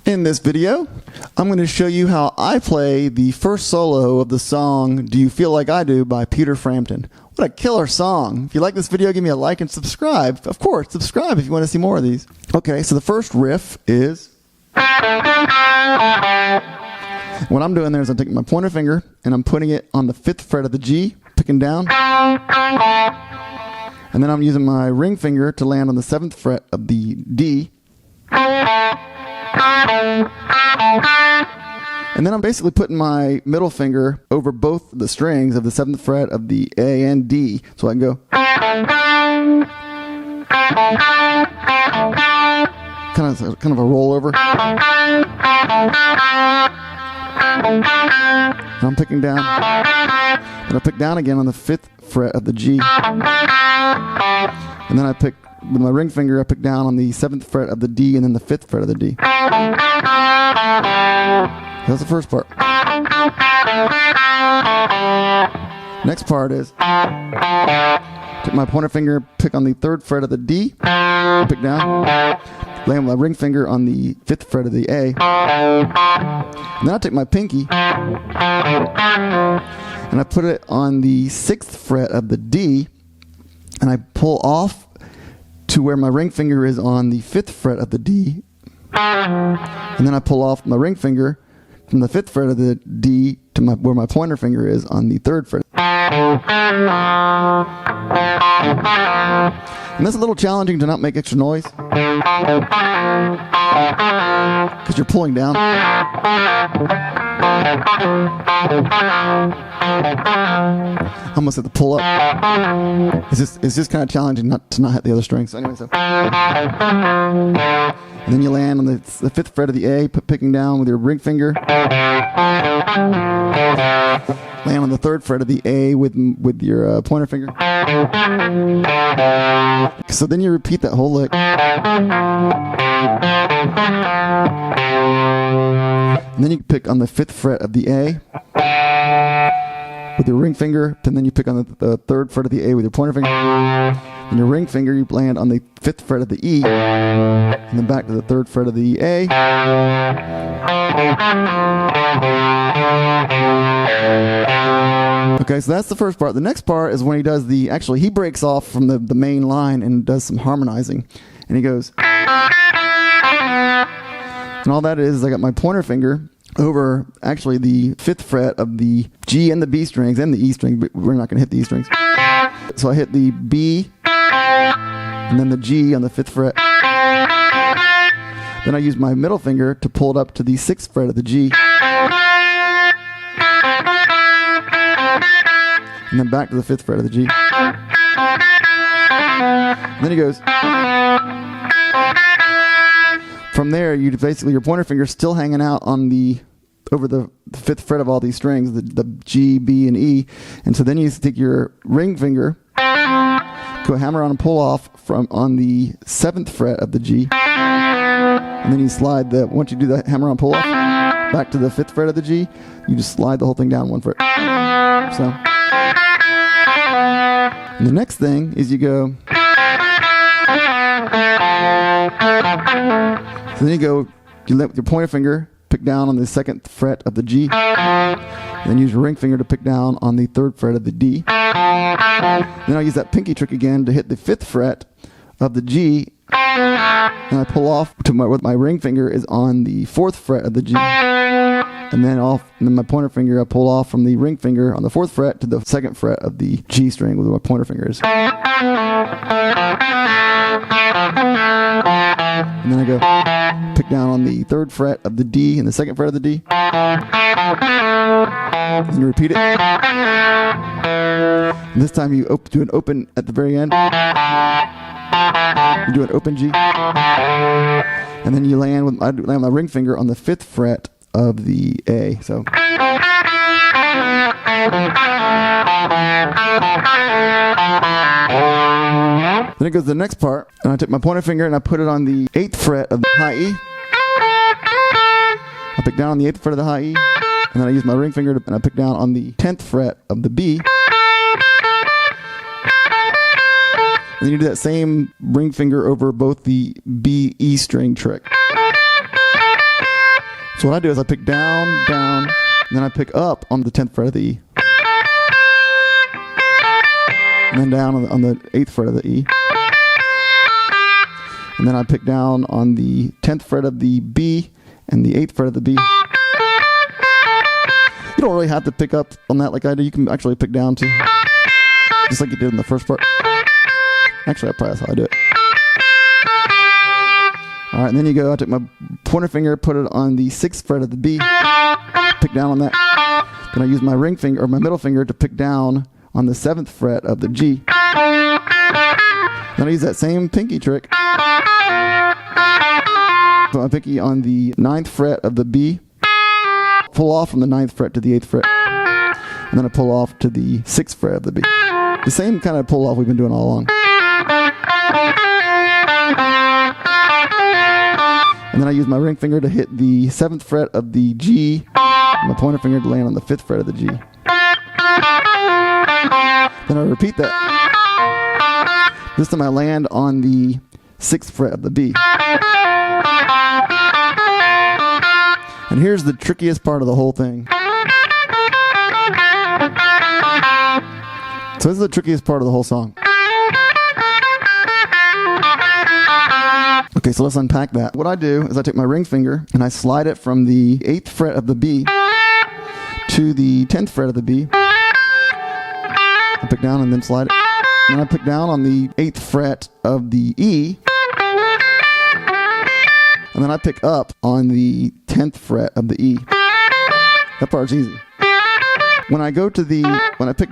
In this video, I'm going to show you how I play the first solo of the song Do You Feel Like I Do by Peter Frampton. What a killer song. If you like this video, give me a like and subscribe. Of course, subscribe if you want to see more of these. Okay, so the first riff is... What I'm doing there is I'm taking my pointer finger and I'm putting it on the 5th fret of the G, picking down. And then I'm using my ring finger to land on the 7th fret of the D. And then I'm basically putting my middle finger over both the strings of the 7th fret of the A and D. So I can go. Kind of a rollover. And I'm picking down. And I pick down again on the 5th fret of the G. And then I pick, with my ring finger, I pick down on the 7th fret of the D and then the 5th fret of the D. That's the first part. Next part is take my pointer finger, pick on the 3rd fret of the D, pick down, land my ring finger on the 5th fret of the A, and then I take my pinky and I put it on the 6th fret of the D, and I pull off to where my ring finger is on the 5th fret of the D, and then I pull off my ring finger from the 5th fret of the D to where my pointer finger is on the 3rd fret. And that's a little challenging to not make extra noise because you're pulling down. I almost had to pull up. It's just kind of challenging to not hit the other strings. So anyway, and then you land on the 5th fret of the A, picking down with your ring finger. Land on the 3rd fret of the A with your pointer finger. So then you repeat that whole lick. And then you pick on the 5th fret of the A with your ring finger, and then you pick on the 3rd fret of the A with your pointer finger. And your ring finger, you land on the 5th fret of the E, and then back to the 3rd fret of the A. Okay, so that's the first part. The next part is when he does he breaks off from the main line and does some harmonizing. And he goes... And all that is I got my pointer finger over actually the 5th fret of the G and the B strings and the E string, but we're not going to hit the E strings. So I hit the B and then the G on the 5th fret. Then I use my middle finger to pull it up to the 6th fret of the G. And then back to the 5th fret of the G. And then he goes... From there, you basically, your pointer finger is still hanging out on over the 5th fret of all these strings, the G, B, and E. And so then you take your ring finger, go hammer on and pull off on the 7th fret of the G. And then you slide once you do the hammer on pull off, back to the 5th fret of the G, you just slide the whole thing down 1 fret. So. And the next thing is you go... So then you let your pointer finger pick down on the 2nd fret of the G, and then use your ring finger to pick down on the 3rd fret of the D. Then I use that pinky trick again to hit the 5th fret of the G, and I pull off to what my ring finger is on the 4th fret of the G, and then my pointer finger I pull off from the ring finger on the 4th fret to the 2nd fret of the G string with my pointer fingers. And then I go pick down on the 3rd fret of the D and the 2nd fret of the D. And you repeat it. And this time you do an open at the very end. You do an open G. And then you land with my ring finger on the 5th fret of the A. So. Then it goes to the next part, and I take my pointer finger and I put it on the 8th fret of the high E. I pick down on the 8th fret of the high E, and then I use my ring finger and I pick down on the 10th fret of the B. And then you do that same ring finger over both the B, E string trick. So what I do is I pick down, down, and then I pick up on the 10th fret of the E. And then down on the 8th fret of the E. And then I pick down on the 10th fret of the B and the 8th fret of the B. You don't really have to pick up on that like I do. You can actually pick down too. Just like you did in the first part. Actually, that's how I do it. Alright, and then you go, I take my pointer finger, put it on the 6th fret of the B. Pick down on that. Then I use my ring finger, or my middle finger, to pick down on the 7th fret of the G. Then I use that same pinky trick. Put my pinky on the 9th fret of the B. Pull off from the 9th fret to the 8th fret. And then I pull off to the 6th fret of the B. The same kind of pull off we've been doing all along. And then I use my ring finger to hit the 7th fret of the G. And my pointer finger to land on the 5th fret of the G. Then I repeat that. This time I land on the 6th fret of the B. And here's the trickiest part of the whole thing. So this is the trickiest part of the whole song. Okay, so let's unpack that. What I do is I take my ring finger and I slide it from the 8th fret of the B to the 10th fret of the B. I pick down and then slide it. And then I pick down on the 8th fret of the E. And then I pick up on the 10th fret of the E. That part's easy. When I pick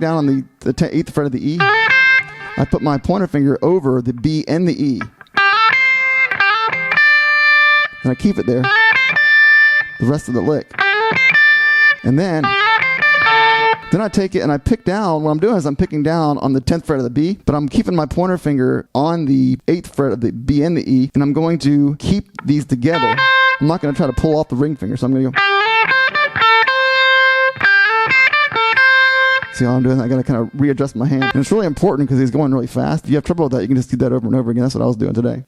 down on the 8th fret of the E, I put my pointer finger over the B and the E. And I keep it there the rest of the lick. And then I take it and I pick down. What I'm doing is I'm picking down on the 10th fret of the B, but I'm keeping my pointer finger on the 8th fret of the B and the E, and I'm going to keep these together. I'm not going to try to pull off the ring finger, so I'm going to go. See how I'm doing that? I got to kind of readjust my hand. And it's really important because he's going really fast. If you have trouble with that, you can just do that over and over again. That's what I was doing today.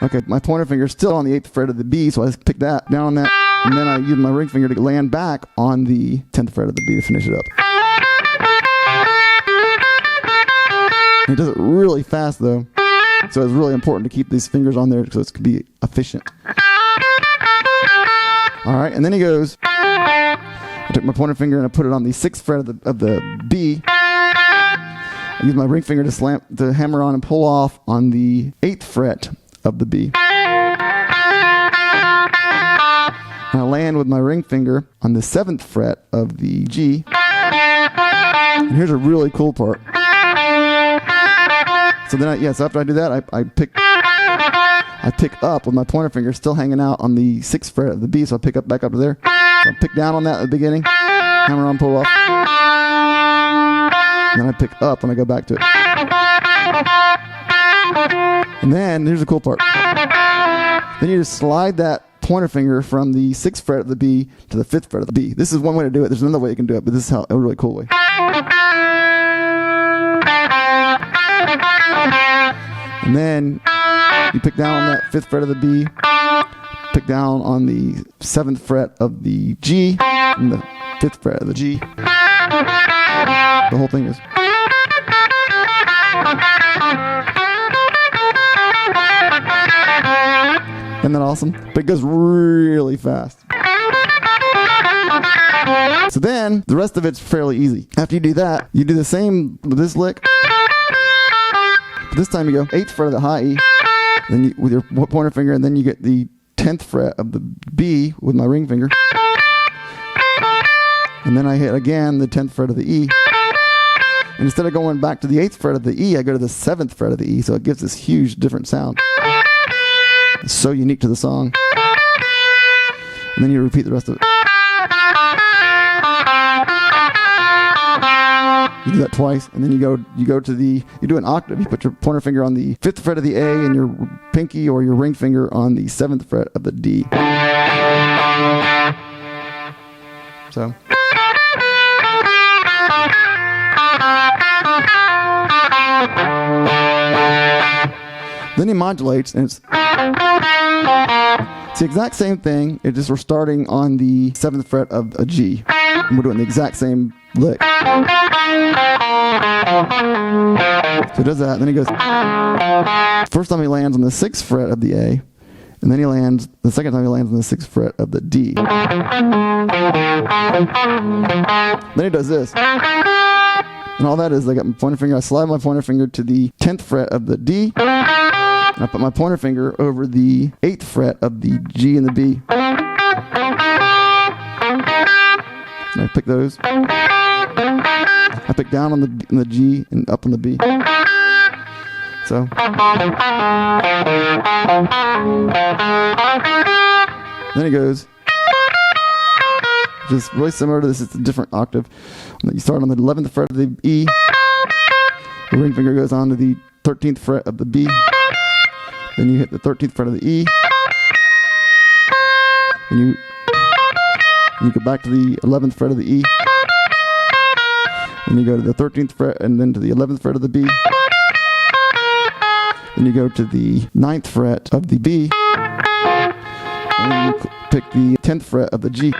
Okay, my pointer finger is still on the 8th fret of the B, so I just pick that down on that, and then I use my ring finger to land back on the 10th fret of the B to finish it up. And it does it really fast though, so it's really important to keep these fingers on there so it can be efficient. Alright, and then he goes, I took my pointer finger and I put it on the 6th fret of the B. I use my ring finger to hammer on and pull off on the 8th fret of the B. And I land with my ring finger on the 7th fret of the G. And here's a really cool part. So then so after I do that, I pick up with my pointer finger still hanging out on the 6th fret of the B, so I pick up back up to there. So I pick down on that at the beginning, hammer on, pull off. And then I pick up when I go back to it. And then, here's the cool part. Then you just slide that pointer finger from the 6th fret of the B to the 5th fret of the B. This is one way to do it. There's another way you can do it, but this is a really cool way. And then you pick down on that 5th fret of the B, pick down on the 7th fret of the G, and the 5th fret of the G. The whole thing is. Isn't that awesome? But it goes really fast. So then the rest of it's fairly easy. After you do that, you do the same with this lick. But this time you go 8th fret of the high E, then you, with your pointer finger, and then you get the 10th fret of the B with my ring finger. And then I hit again the 10th fret of the E. And instead of going back to the 8th fret of the E, I go to the 7th fret of the E. So it gives this huge different sound. It's so unique to the song. And then you repeat the rest of it. You do that twice, and then you do an octave. You put your pointer finger on the 5th fret of the A and your pinky or your ring finger on the 7th fret of the D. So. Then he modulates, and it's the exact same thing. It's just we're starting on the 7th fret of a G, and we're doing the exact same lick. So he does that, and then he goes. First time he lands on the 6th fret of the A, and then the second time he lands on the 6th fret of the D. Then he does this. And all that is, I got my pointer finger, I slide my pointer finger to the 10th fret of the D, and I put my pointer finger over the 8th fret of the G and the B. And I pick those. I pick down on the G and up on the B. So. Then it goes. Just really similar to this, it's a different octave. You start on the 11th fret of the E. The ring finger goes on to the 13th fret of the B. Then you hit the 13th fret of the E. And you go back to the 11th fret of the E. Then you go to the 13th fret and then to the 11th fret of the B. Then you go to the 9th fret of the B. And then you pick the 10th fret of the G.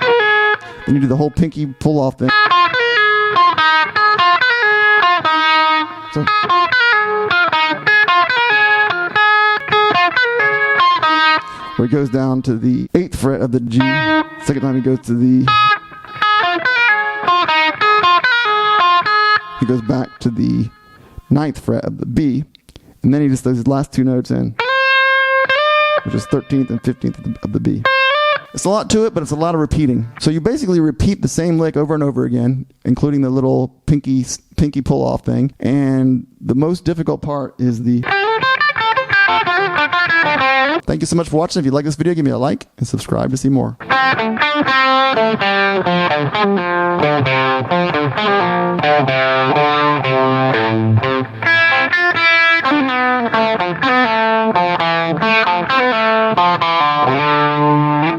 Then you do the whole pinky pull off thing. So. Where he goes down to the 8th fret of the G. Second time he goes to the. He goes back to the 9th fret of the B. And then he just does his last two notes in, which is 13th and 15th of the B. It's a lot to it, but it's a lot of repeating. So you basically repeat the same lick over and over again, including the little pinky pull-off thing. And the most difficult part is the... Thank you so much for watching. If you like this video, give me a like and subscribe to see more.